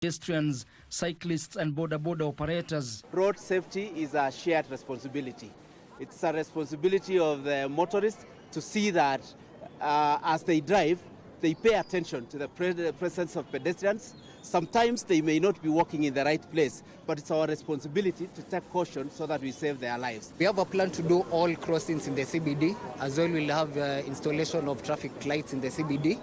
pedestrians, cyclists and border operators. Road safety is a shared responsibility. It's a responsibility of the motorists to see that as they drive, they pay attention to the presence of pedestrians. Sometimes they may not be walking in the right place, but it's our responsibility to take caution so that we save their lives. We have a plan to do all crossings in the CBD. As well, we'll have installation of traffic lights in the CBD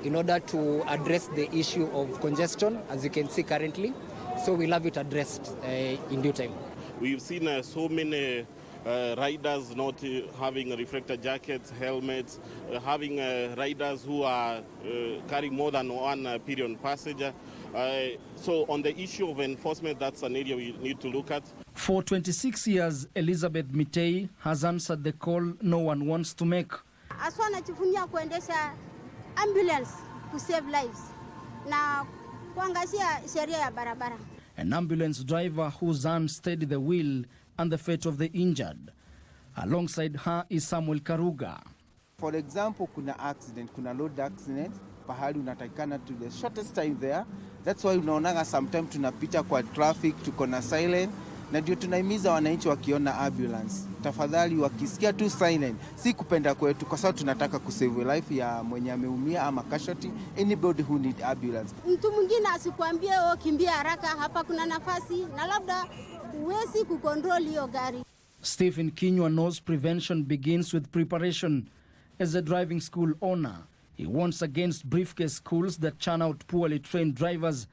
in order to address the issue of congestion, as you can see currently. So we'll have it addressed in due time. We've seen so many riders not having reflector jackets, helmets, having riders who are carrying more than one period passenger. So on the issue of enforcement, that's an area we need to look at. For 26 years, Elizabeth Mitei has answered the call no one wants to make. Aswa najivunia kuendesha ambulance to save lives na kuangazia sheria ya barabara. An ambulance driver whose hand steadied the wheel and the fate of the injured. Alongside her is Samuel Karuga. For example, kuna accident, kuna road accident, pahali unatakikana to the shortest time there. That's why unaonanga sometimes tunapita kwa traffic, tuko na silent, na ndio tunaimiza wananchi wakiona ambulance. Tafadhali wakisikia tu silent, si kupenda kwetu kwa sababu tunataka kusave life ya mwenye ameumia ama casualty, anybody who need ambulance. Mtu mwingine asikuambie kimbia haraka, hapa kuna nafasi na labda uwezi kukontrol hiyo gari. Stephen Kinywa knows prevention begins with preparation. As a driving school owner, he warns against briefcase schools that churn out poorly trained drivers,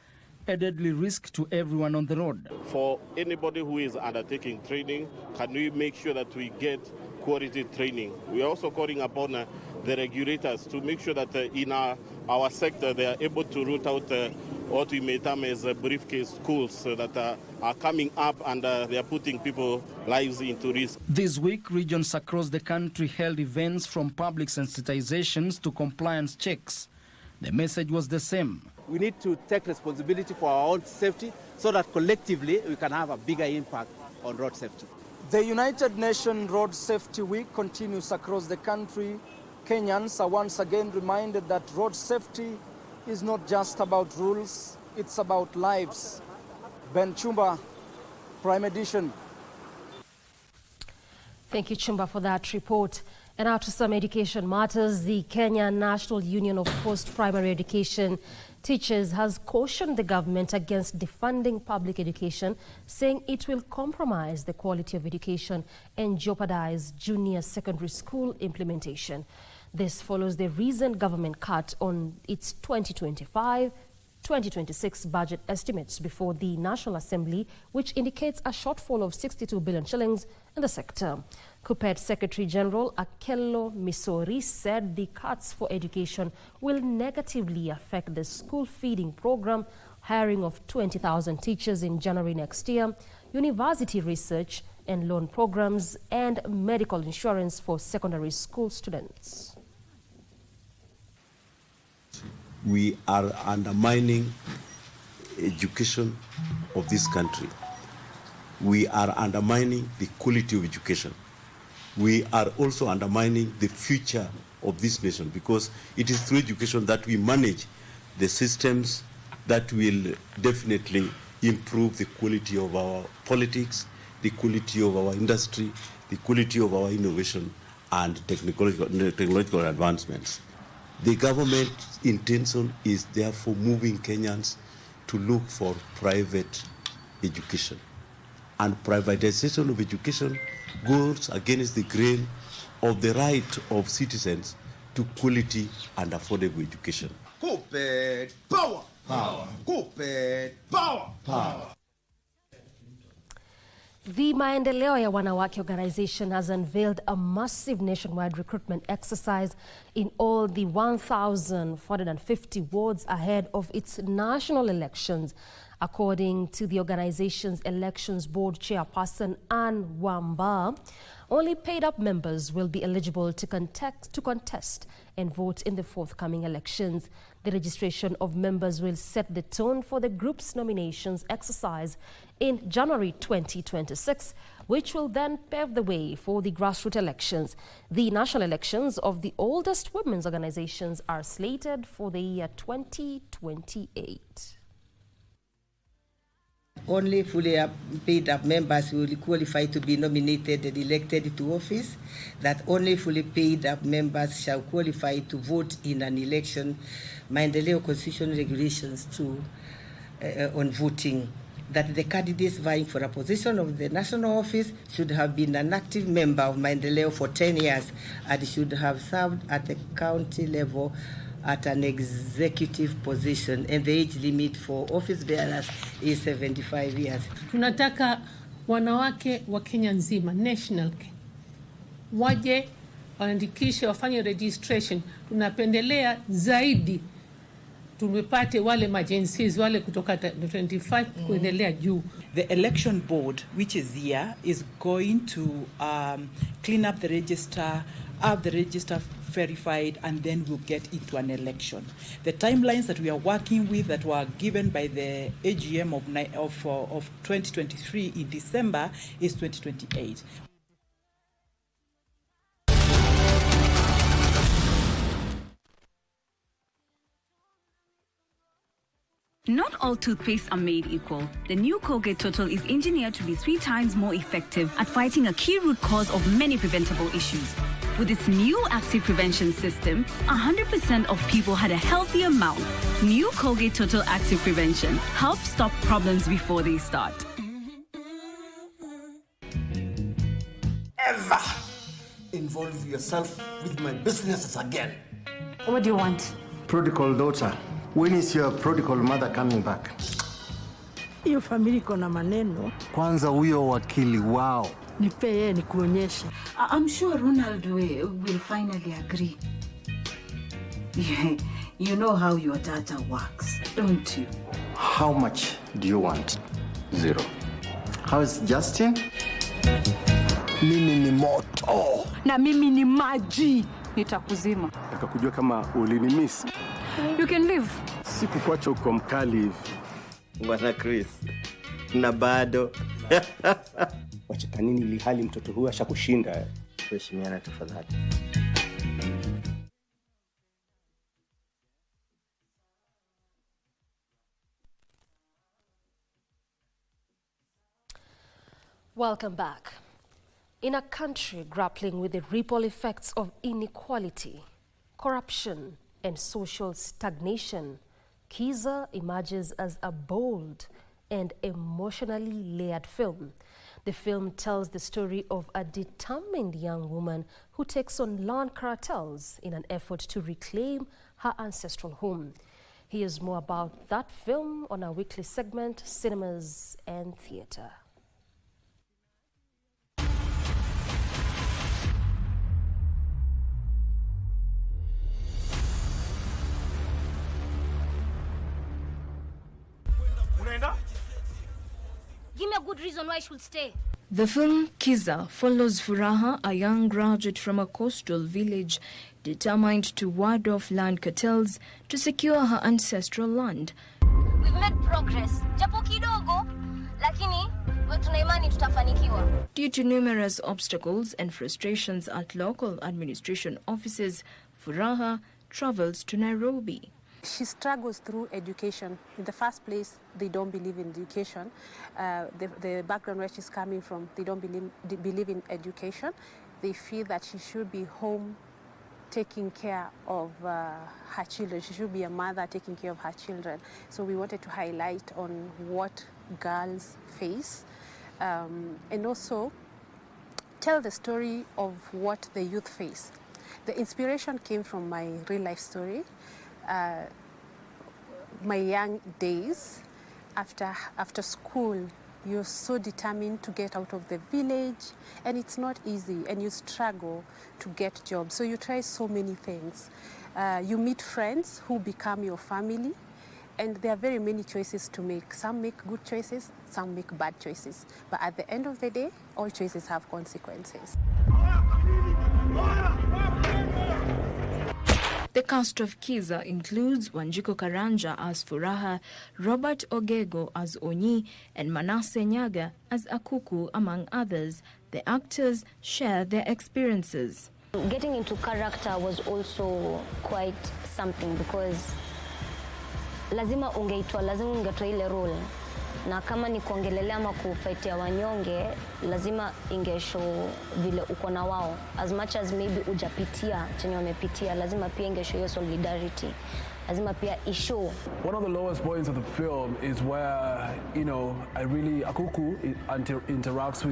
a deadly risk to everyone on the road. For anybody who is undertaking training, can we make sure that we get quality training? We are also calling upon the regulators to make sure that in our sector they are able to root out what we may term as briefcase schools that are coming up and they are putting people's lives into risk. This week, regions across the country held events from public sensitizations to compliance checks. The message was the same. We need to take responsibility for our own safety so that collectively we can have a bigger impact on road safety. The United Nations Road Safety Week continues across the country. Kenyans are once again reminded that road safety is not just about rules, it's about lives. Ben Chumba, Prime Edition. Thank you, Chumba, for that report. And now to some education matters. The Kenya National Union of Post-Primary Education Teachers has cautioned the government against defunding public education, saying it will compromise the quality of education and jeopardize junior secondary school implementation. This follows the recent government cut on its 2025-2026 budget estimates before the National Assembly, which indicates a shortfall of 62 billion shillings in the sector. KUPPET Secretary General Akello Misori said the cuts for education will negatively affect the school feeding program, hiring of 20,000 teachers in January next year, university research and loan programs, and medical insurance for secondary school students. We are undermining education of this country. We are undermining the quality of education. We are also undermining the future of this nation, because it is through education that we manage the systems that will definitely improve the quality of our politics, the quality of our industry, the quality of our innovation and technological advancements. The government's intention is therefore moving Kenyans to look for private education. And privatization of education goes against the grain of the right of citizens to quality and affordable education. KUPPET power! Power! KUPPET power! Power! The Maendeleo ya Wanawake organization has unveiled a massive nationwide recruitment exercise in all the 1,450 wards ahead of its national elections. According to the organization's elections board chairperson, Anne Wamba, only paid-up members will be eligible to contest and vote in the forthcoming elections. The registration of members will set the tone for the group's nominations exercise in January 2026, which will then pave the way for the grassroots elections. The national elections of the oldest women's organizations are slated for the year 2028. Only fully paid up members will qualify to be nominated and elected to office. That only fully paid up members shall qualify to vote in an election. Maendeleo Constitution regulations too on voting. That the candidates vying for a position of the national office should have been an active member of Maendeleo for 10 years and should have served at the county level at an executive position, and the age limit for office bearers is 75 years. Tunataka wanawake wa Kenya nzima national waje waandikishe, wafanye registration. Tunapendelea zaidi tumepate wale majencies wale kutoka 25 kuendelea juu. The election board, which is here, is going to clean up the register, have the register verified, and then we'll get into an election. The timelines that we are working with that were given by the AGM of 2023 in December is 2028. Not all toothpastes are made equal. The new Colgate Total is engineered to be 3 times more effective at fighting a key root cause of many preventable issues. With its new active prevention system, 100% of people had a healthier mouth. New Colgate Total Active Prevention helps stop problems before they start. Ever involve yourself with my businesses again. What do you want? Prodigal daughter. When is your prodigal mother coming back? Hiyo familia iko na maneno. Kwanza huyo wakili wao. Nipe yeye nikuonyeshe. I'm sure Ronald will finally agree. You know how your data works, don't you? How much do you want? 0. How's Justin? Mimi ni moto. Na mimi ni maji. Nitakuzima. Nataka kujua kama ulinimiss. You can leave. Sikukuacha uko mkali hivi. Bwana Chris. Na bado. Wacheka nini ili hali mtoto huyu ashakushinda? Heshimiana tafadhali. Welcome back. In a country grappling with the ripple effects of inequality, corruption, and social stagnation, Kiza emerges as a bold and emotionally layered film. The film tells the story of a determined young woman who takes on land cartels in an effort to reclaim her ancestral home. Here's more about that film on our weekly segment, Cinemas and Theatre. Give me a good reason why I should stay. The film Kiza follows Furaha, a young graduate from a coastal village determined to ward off land cartels to secure her ancestral land. We've made progress. Japo kidogo, lakini tuna imani tutafanikiwa. Due to numerous obstacles and frustrations at local administration offices, Furaha travels to Nairobi. She struggles through education. In the first place, they don't believe in education. The background where she's coming from, they don't believe in education. They feel that she should be home taking care of her children. She should be a mother taking care of her children. So we wanted to highlight on what girls face and also tell the story of what the youth face. The inspiration came from my real life story. My young days, after school, you're so determined to get out of the village, and it's not easy, and you struggle to get jobs. So you try so many things. You meet friends who become your family, and there are very many choices to make. Some make good choices, some make bad choices. But at the end of the day, all choices have consequences. The cast of Kiza includes Wanjiko Karanja as Furaha, Robert Ogego as Onyi, and Manasseh Nyaga as Akuku, among others. The actors share their experiences. Getting into character was also quite something because lazima ungetoa ile role na kama ni kuongelelea ama kufaitia wanyonge, lazima ingeshow vile uko na wao. As much as maybe ujapitia chenye wamepitia, lazima pia ingeshow hiyo solidarity. Lazima pia ishow. One of the lowest points of the film is where, you know, Akuku interacts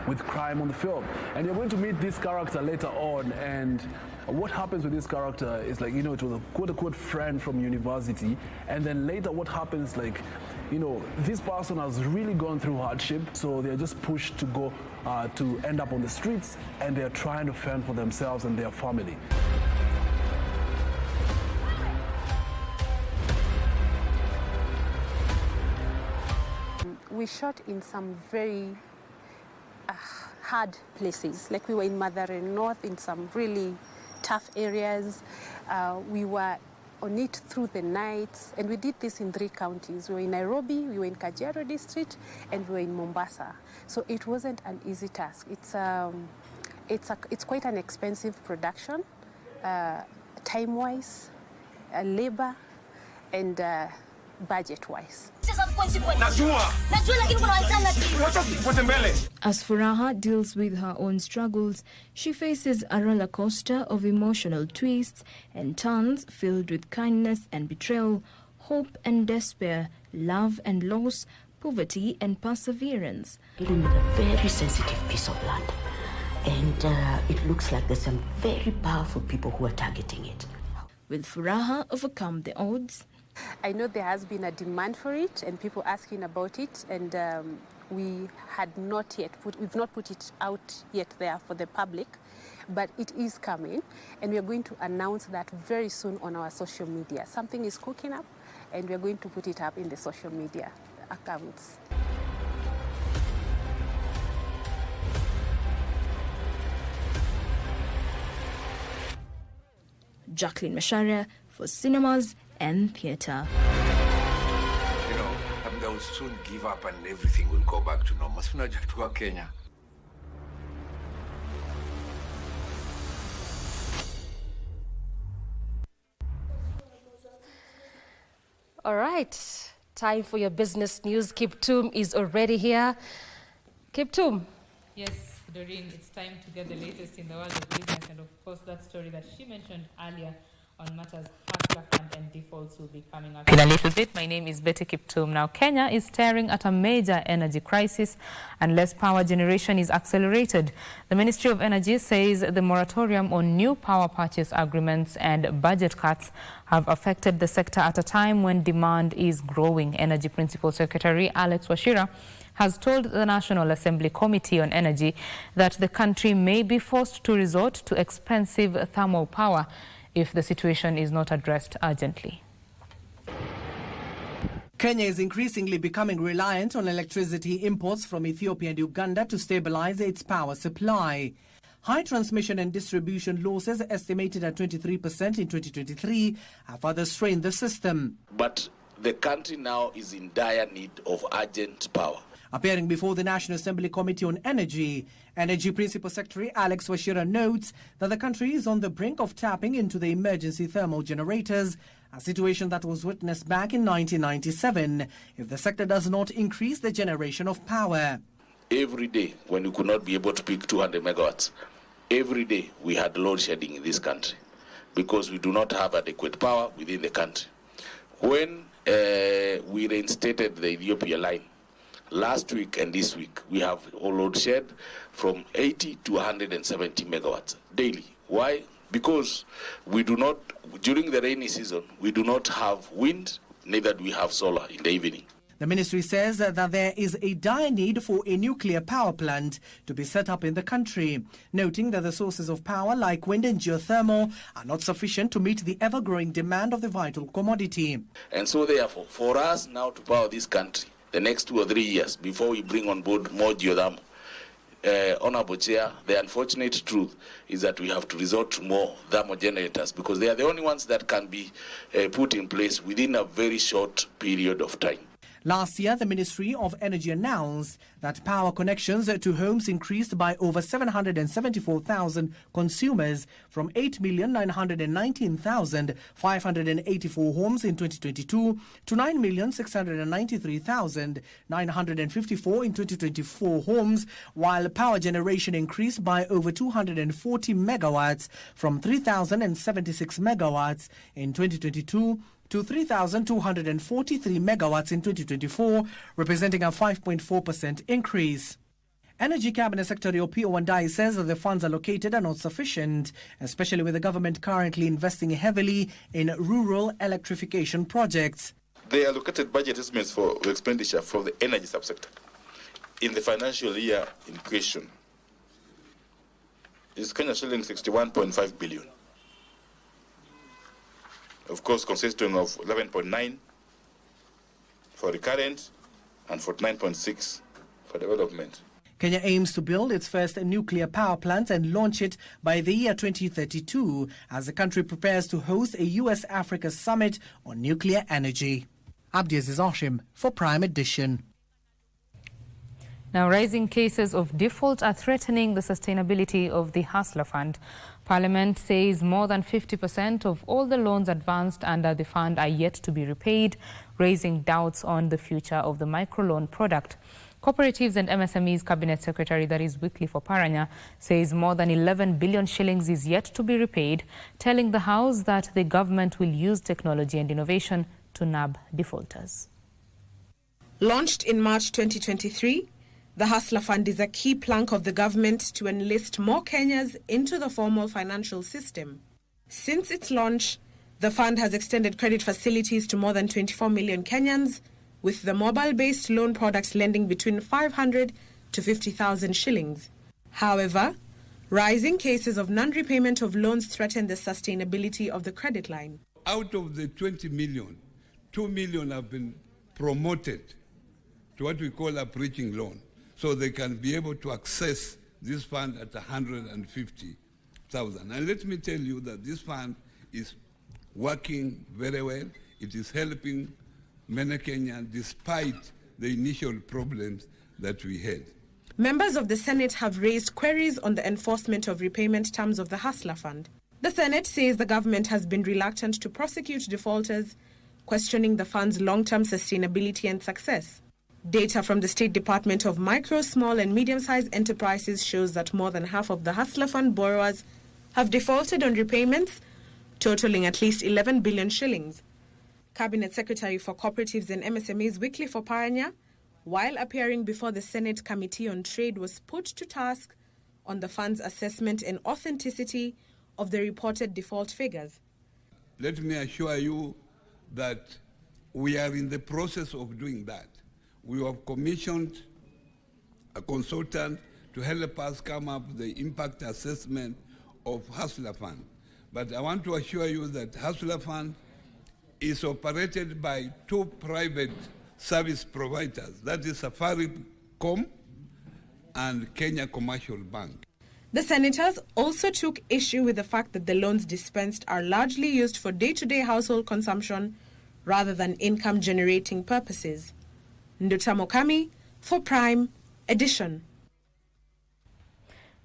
with crime on the film. And you're going to meet this character later on, and what happens with this character is like, you know, it was a quote-unquote friend from university, and then later what happens, like, you know, this person has really gone through hardship, so they're just pushed to go to end up on the streets, and they're trying to fend for themselves and their family. We shot in some very hard places. Like we were in Mathare North in some really tough areas. We were on it through the nights, and we did this in 3 counties. We were in Nairobi, we were in Kajiado District, and we were in Mombasa. So it wasn't an easy task. It's quite an expensive production, time-wise, labor, and budget-wise. As Furaha deals with her own struggles, she faces a roller coaster of emotional twists and turns filled with kindness and betrayal, hope and despair, love and loss, poverty and perseverance. Dealing with a very sensitive piece of land, and it looks like there's some very powerful people who are targeting it. Will Furaha overcome the odds? I know there has been a demand for it and people asking about it, and we've not put it out yet there for the public, but it is coming, and we are going to announce that very soon on our social media. Something is cooking up, and we are going to put it up in the social media accounts. Jacqueline Macharia for Cinemas and Theatre. You know, they will soon give up and everything will go back to normal. Tunajua Kenya. All right, time for your business news. Kiptum is already here. Kiptum. Yes, Doreen, it's time to get the latest in the world of business, and of course that story that she mentioned earlier on matters Hustler Fund and defaults will be coming up in a little bit. My name is Betty Kiptum. Now, Kenya is staring at a major energy crisis unless power generation is accelerated. The Ministry of Energy says the moratorium on new power purchase agreements and budget cuts have affected the sector at a time when demand is growing. Energy Principal Secretary Alex Wachira has told the National Assembly Committee on Energy that the country may be forced to resort to expensive thermal power if the situation is not addressed urgently. Kenya is increasingly becoming reliant on electricity imports from Ethiopia and Uganda to stabilize its power supply. High transmission and distribution losses, estimated at 23% in 2023, have further strained the system. But the country now is in dire need of urgent power. Appearing before the National Assembly Committee on Energy, Energy Principal Secretary Alex Wachira notes that the country is on the brink of tapping into the emergency thermal generators, a situation that was witnessed back in 1997, if the sector does not increase the generation of power. Every day, when we could not be able to pick 200 megawatts, every day we had load shedding in this country because we do not have adequate power within the country. When we reinstated the Ethiopia line, last week and this week, we have load shed from 80 to 170 megawatts daily. Why? Because we do not, during the rainy season, we do not have wind, neither do we have solar in the evening. The ministry says that there is a dire need for a nuclear power plant to be set up in the country, noting that the sources of power like wind and geothermal are not sufficient to meet the ever-growing demand of the vital commodity. And so therefore, for us now to power this country, the next 2 or 3 years before we bring on board more geothermal. Honorable Chair, the unfortunate truth is that we have to resort to more thermal generators because they are the only ones that can be put in place within a very short period of time. Last year, the Ministry of Energy announced that power connections to homes increased by over 774,000 consumers from 8,919,584 homes in 2022 to 9,693,954 in 2024 homes, while power generation increased by over 240 megawatts from 3,076 megawatts in 2022 to 3,243 megawatts in 2024, representing a 5.4% increase. Energy Cabinet Secretary Opiyo Wandayi says that the funds allocated are not sufficient, especially with the government currently investing heavily in rural electrification projects. The allocated budget estimates for expenditure for the energy subsector in the financial year in question is Kenya shilling 61.5 billion. Of course, consisting of 11.9 for recurrent and 49.6 for development. Kenya aims to build its first nuclear power plant and launch it by the year 2032 as the country prepares to host a US-Africa summit on nuclear energy. Abdiaziz Hashim for Prime Edition. Now, rising cases of default are threatening the sustainability of the Hustler Fund. Parliament says more than 50% of all the loans advanced under the fund are yet to be repaid, raising doubts on the future of the microloan product. Cooperatives and MSMEs Cabinet Secretary, that is Wycliffe Oparanya, says more than 11 billion shillings is yet to be repaid, telling the House that the government will use technology and innovation to nab defaulters. Launched in March 2023, the Hustler Fund is a key plank of the government to enlist more Kenyans into the formal financial system. Since its launch, the fund has extended credit facilities to more than 24 million Kenyans, with the mobile-based loan products lending between 500 to 50,000 shillings. However, rising cases of non-repayment of loans threaten the sustainability of the credit line. Out of the 20 million, 2 million have been promoted to what we call a bridging loan, so they can be able to access this fund at 150,000. And let me tell you that this fund is working very well. It is helping many Kenyans despite the initial problems that we had. Members of the Senate have raised queries on the enforcement of repayment terms of the Hustler Fund. The Senate says the government has been reluctant to prosecute defaulters, questioning the fund's long-term sustainability and success. Data from the State Department of Micro, Small and Medium-Sized Enterprises shows that more than half of the Hustler Fund borrowers have defaulted on repayments, totaling at least 11 billion shillings. Cabinet Secretary for Cooperatives and MSMEs Wycliffe Oparanya, while appearing before the Senate Committee on Trade, was put to task on the fund's assessment and authenticity of the reported default figures. Let me assure you that we are in the process of doing that. We have commissioned a consultant to help us come up with the impact assessment of Hustler Fund. But I want to assure you that Hustler Fund is operated by two private service providers, that is Safaricom and Kenya Commercial Bank. The senators also took issue with the fact that the loans dispensed are largely used for day-to-day household consumption rather than income-generating purposes. Nduta Mokami for Prime Edition.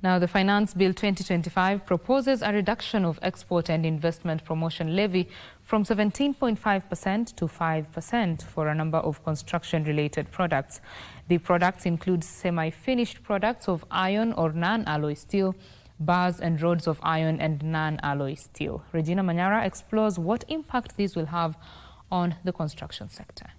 Now, the Finance Bill 2025 proposes a reduction of export and investment promotion levy from 17.5% to 5% for a number of construction-related products. The products include semi-finished products of iron or non-alloy steel, bars and rods of iron and non-alloy steel. Regina Manyara explores what impact these will have on the construction sector.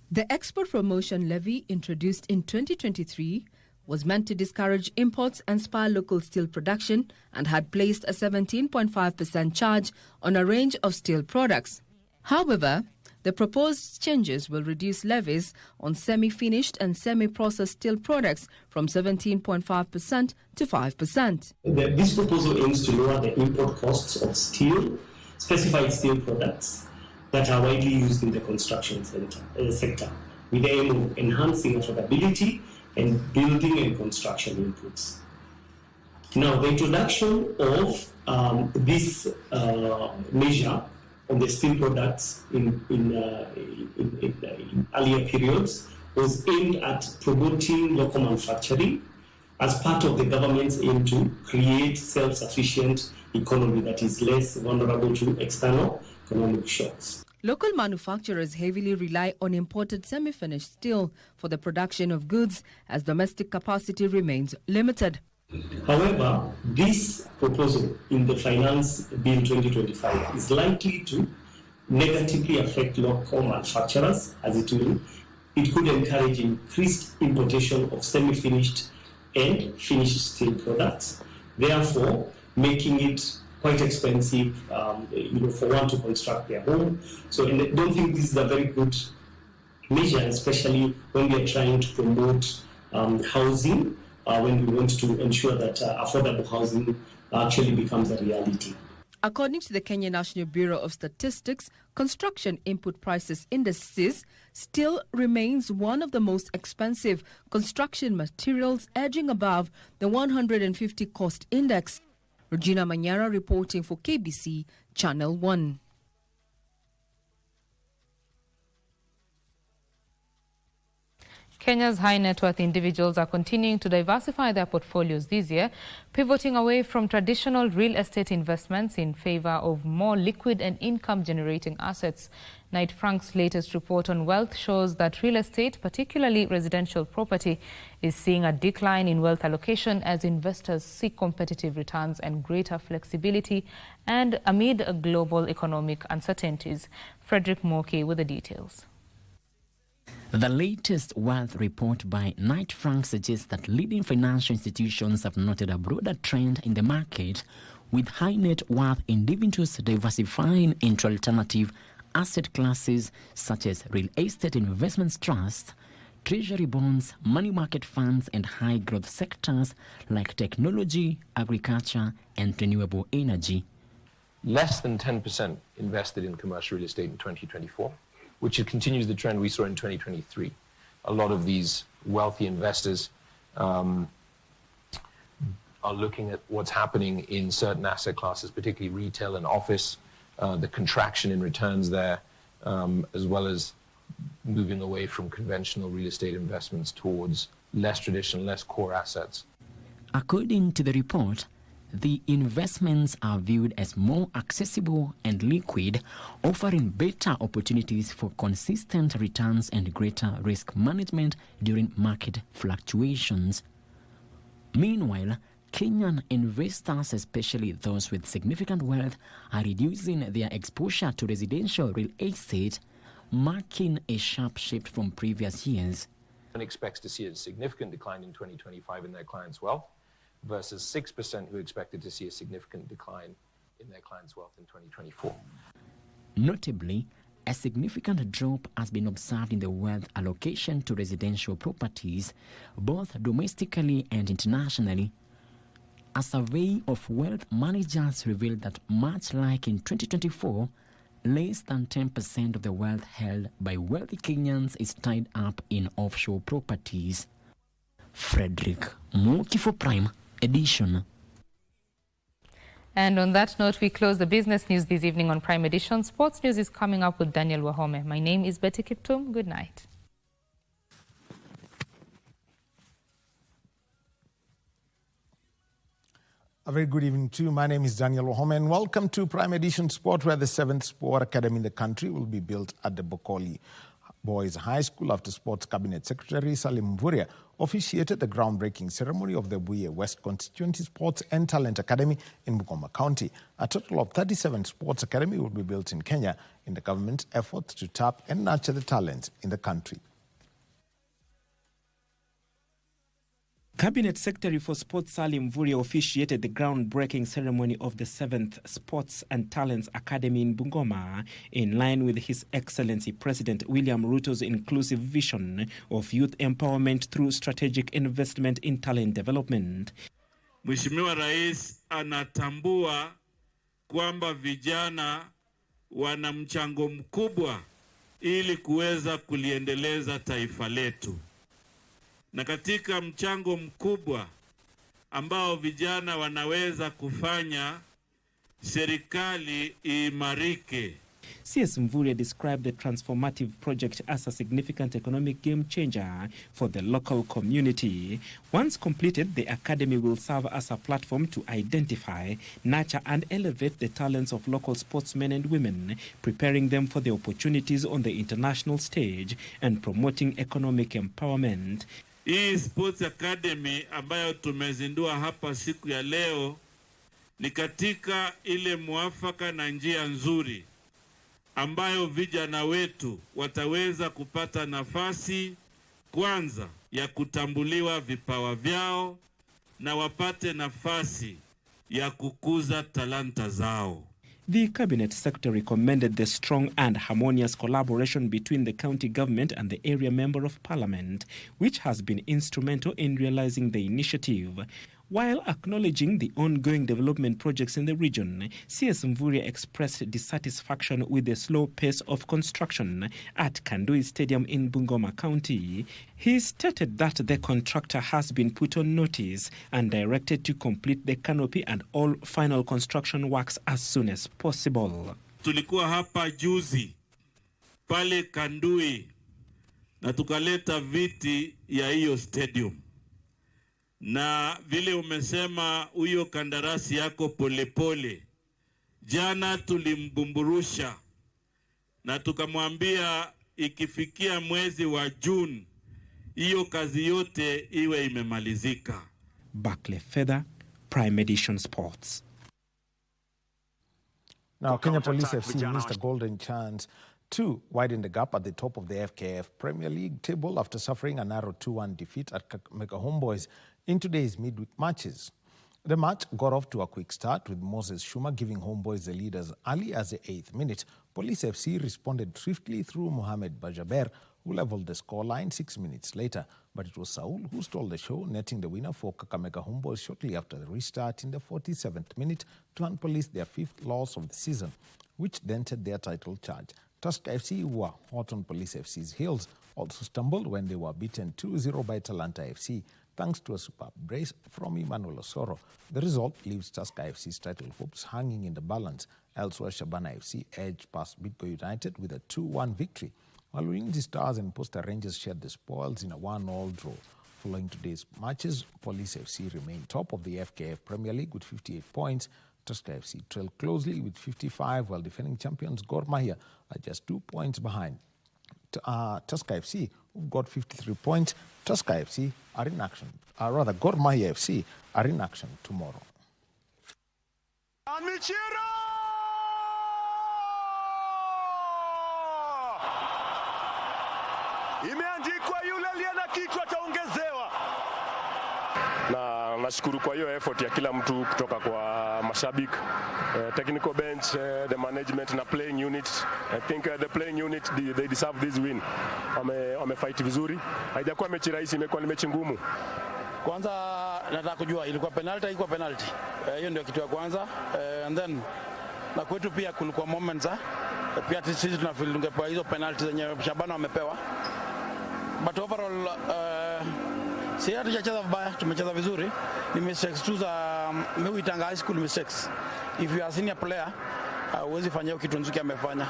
The export promotion levy, introduced in 2023, was meant to discourage imports and spur local steel production and had placed a 17.5% charge on a range of steel products. However, the proposed changes will reduce levies on semi-finished and semi-processed steel products from 17.5% to 5%. This proposal aims to lower the import costs of steel, specified steel products that are widely used in the construction sector, with the aim of enhancing affordability and building and construction inputs. Now, the introduction of this measure on the steel products in earlier periods was aimed at promoting local manufacturing as part of the government's aim to create self-sufficient economy that is less vulnerable to external economic shocks. Local manufacturers heavily rely on imported semi-finished steel for the production of goods as domestic capacity remains limited. However, this proposal in the Finance Bill 2025 is likely to negatively affect local manufacturers as it could encourage increased importation of semi-finished and finished steel products, therefore making it quite expensive for one to construct their home. So and I don't think this is a very good measure, especially when we are trying to promote housing, when we want to ensure that affordable housing actually becomes a reality. According to the Kenya National Bureau of Statistics, construction input prices indices still remains one of the most expensive construction materials, edging above the 150 cost index. Regina Manyara reporting for KBC Channel 1. Kenya's high net worth individuals are continuing to diversify their portfolios this year, pivoting away from traditional real estate investments in favor of more liquid and income-generating assets. Knight Frank's latest report on wealth shows that real estate, particularly residential property, is seeing a decline in wealth allocation as investors seek competitive returns and greater flexibility, and amid global economic uncertainties. Frederick Moki with the details. The latest wealth report by Knight Frank suggests that leading financial institutions have noted a broader trend in the market, with high net worth individuals diversifying into alternative asset classes such as real estate investment trusts, treasury bonds, money market funds, and high growth sectors like technology, agriculture, and renewable energy. Less than 10% invested in commercial real estate in 2024. Which continues the trend we saw in 2023. A lot of these wealthy investors are looking at what's happening in certain asset classes, particularly retail and office, the contraction in returns there, as well as moving away from conventional real estate investments towards less traditional, less core assets. According to the report, the investments are viewed as more accessible and liquid, offering better opportunities for consistent returns and greater risk management during market fluctuations. Meanwhile, Kenyan investors, especially those with significant wealth, are reducing their exposure to residential real estate, marking a sharp shift from previous years. One expects to see a significant decline in 2025 in their clients' wealth, versus 6% who expected to see a significant decline in their clients' wealth in 2024. Notably, a significant drop has been observed in the wealth allocation to residential properties, both domestically and internationally. A survey of wealth managers revealed that, much like in 2024, less than 10% of the wealth held by wealthy Kenyans is tied up in offshore properties. Frederick Moki for Prime Edition. And on that note, we close the business news this evening on Prime Edition. Sports news is coming up with Daniel Wahome. My name is Betty Kiptum. Good night. A very good evening to you. My name is Daniel Wahome and welcome to Prime Edition Sport, where the 7th sport academy in the country will be built at the Bokoli Boys High School after Sports Cabinet Secretary Salim Mvurya officiated the groundbreaking ceremony of the Buye West Constituency Sports and Talent Academy in Bungoma County. A total of 37 sports academy will be built in Kenya in the government's efforts to tap and nurture the talents in the country. Cabinet Secretary for Sports Salim Mvurya officiated the groundbreaking ceremony of the 7th Sports and Talents Academy in Bungoma, in line with His Excellency President William Ruto's inclusive vision of youth empowerment through strategic investment in talent development. Mheshimiwa Rais anatambua kwamba vijana wana mchango mkubwa ili kuweza kuliendeleza taifa letu. Na katika mchango mkubwa ambao vijana wanaweza kufanya, serikali iimarike. CS Mvurya described the transformative project as a significant economic game changer for the local community. Once completed, the academy will serve as a platform to identify, nurture and elevate the talents of local sportsmen and women, preparing them for the opportunities on the international stage and promoting economic empowerment. Hii Sports Academy ambayo tumezindua hapa siku ya leo ni katika ile muafaka na njia nzuri ambayo vijana wetu wataweza kupata nafasi kwanza ya kutambuliwa vipawa vyao na wapate nafasi ya kukuza talanta zao. The Cabinet Secretary commended the strong and harmonious collaboration between the county government and the area member of parliament, which has been instrumental in realizing the initiative. While acknowledging the ongoing development projects in the region, CS Mvurya expressed dissatisfaction with the slow pace of construction at Kandui Stadium in Bungoma County. He stated that the contractor has been put on notice and directed to complete the canopy and all final construction works as soon as possible. Tulikuwa hapa juzi pale Kandui na tukaleta viti ya hiyo stadium. Na vile umesema huyo kandarasi yako polepole, jana tulimbumburusha na tukamwambia ikifikia mwezi wa June hiyo kazi yote iwe imemalizika. Barclay Feather, Prime Edition Sports. Now, Kenya Police FC missed a golden chance to widen the gap at the top of the FKF Premier League table after suffering a narrow 2-1 defeat at Kakamega Homeboys in today's midweek matches. The match got off to a quick start with Moses Shuma giving Homeboys the lead as early as the 8th minute. Police FC responded swiftly through Mohamed Bajaber, who leveled the scoreline 6 minutes later. But it was Saul who stole the show, netting the winner for Kakamega Homeboys shortly after the restart in the 47th minute to hand Police their 5th loss of the season, which dented their title charge. Tusker FC, who were hot on Police FC's heels, also stumbled when they were beaten 2-0 by Talanta FC, thanks to a superb brace from Emmanuel Osoro. The result leaves Tusker FC's title hopes hanging in the balance. Elsewhere, Shabana FC edged past Bidco United with a 2-1 victory, while Ulinzi Stars and Posta Rangers shared the spoils in a 1-1 draw. Following today's matches, Police FC remained top of the FKF Premier League with 58 points. Tusker FC trailed closely with 55, while defending champions Gor Mahia are just 2 points behind. Tusker FC, who've got 53 points, Tusker FC are in action. Gor Mahia FC are in action tomorrow. Imeandikwa yule aliye na kichwa ataongezewa. Na nashukuru kwa hiyo effort ya kila mtu kutoka kwa mashabiki, technical bench, the management na playing unit. I think the playing unit they deserve this win. Wamefight vizuri. Haijakuwa mechi rahisi, imekuwa ni mechi ngumu. Kwanza nataka kujua ilikuwa penalty, haikuwa penalty. Hiyo ndio kitu ya kwanza. And then na kwetu pia kulikuwa moments pia sisi tunafeel tungepewa hizo penalty zenye Shabana wamepewa. But overall si hatujacheza vibaya, tumecheza vizuri. Ni mistakes tu za mimi uitanga high school mistakes. If you are a senior player, huwezi fanya kitu nzuri amefanya.